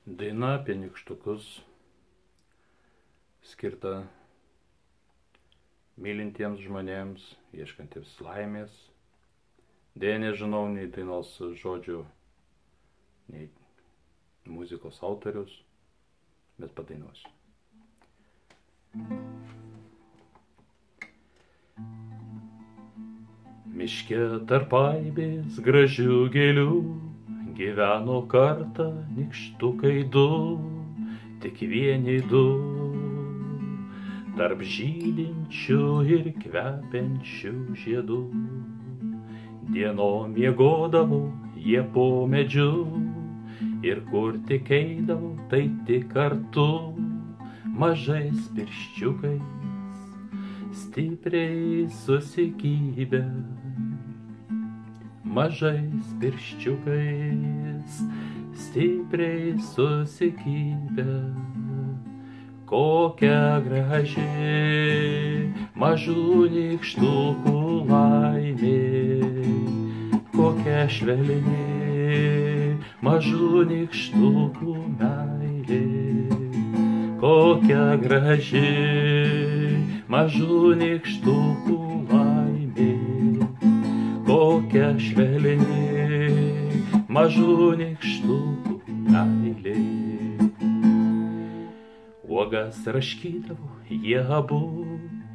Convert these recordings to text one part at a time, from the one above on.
Daina apie nykštukus, skirta mylintiems žmonėms, ieškantiems laimės. Deja, nežinau nei dainos žodžių, nei muzikos autorius, bet padainuosiu. Miške tarp aibės gražių gėlių gyveno kartą nykštukai du, tik vieni du. Tarp žydinčių ir kvepiančių žiedų dienom miegodavo jie po medžiu, ir kur tik eidavo, tai tik kartu, mažais pirščiukais stipriai susikibę. Mažais pirščiukais stipriai susikibę. Kokia graži mažų nykštukų laimė, kokia švelni mažų nykštukų meilė, kokia graži mažų nykštukų laimė, kokia švelni mažų nykštukų meilė. Uogas raškydavo jie abu,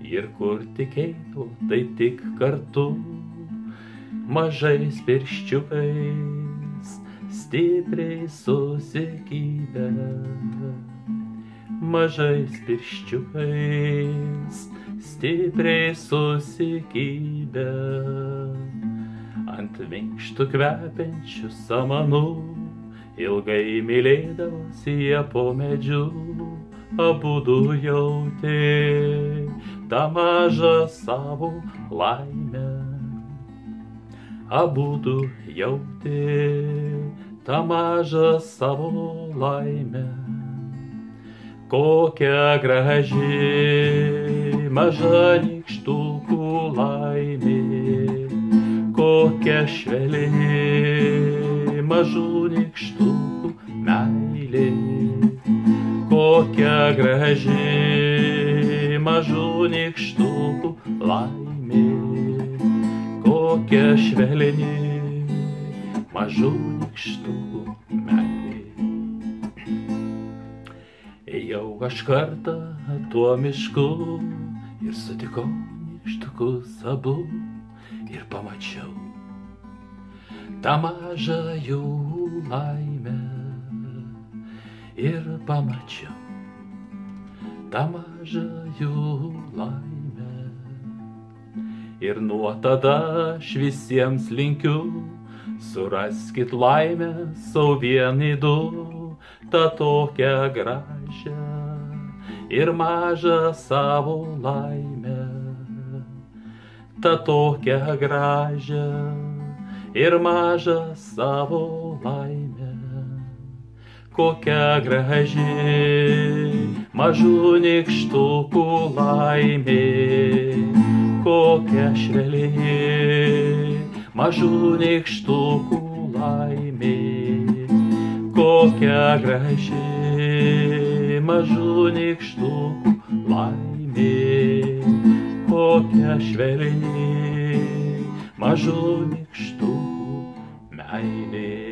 ir kur tik eidavo, tai tik kartu, mažais pirščiukais stipriai susikibę. Mažais pirščiukais stipriai susikibę. Ant minkštų kvepiančių samanų ilgai mylėdavosi jie po medžiu. Abudu jautė tą mažą savo laimę. Abudu jautė tą mažą savo laimę. Kokia graži maža nykštukų laimė, kokia švelni mažų nykštukų meilė, kokia graži mažų nykštukų laimė, kokia švelni mažų nykštukų meilė. Ėjau aš kartą tuo mišku ir sutikau nykštukus abu ir pamačiau tą mažą jų laimę. Ir pamačiau tą mažą jų laimę. Ir nuo tada aš visiems linkiu, suraskit laimę sau vieni du, tą tokią gražią ir mažą savo laimę. Tą tokią gražią ir mažą savo laimę. Kokia graži mažų nykštukų laimė, kokia švelni mažų nykštukų laimė, kokia graži mažų nykštukų laimė, kokia švelni mažų nykštukų meilė.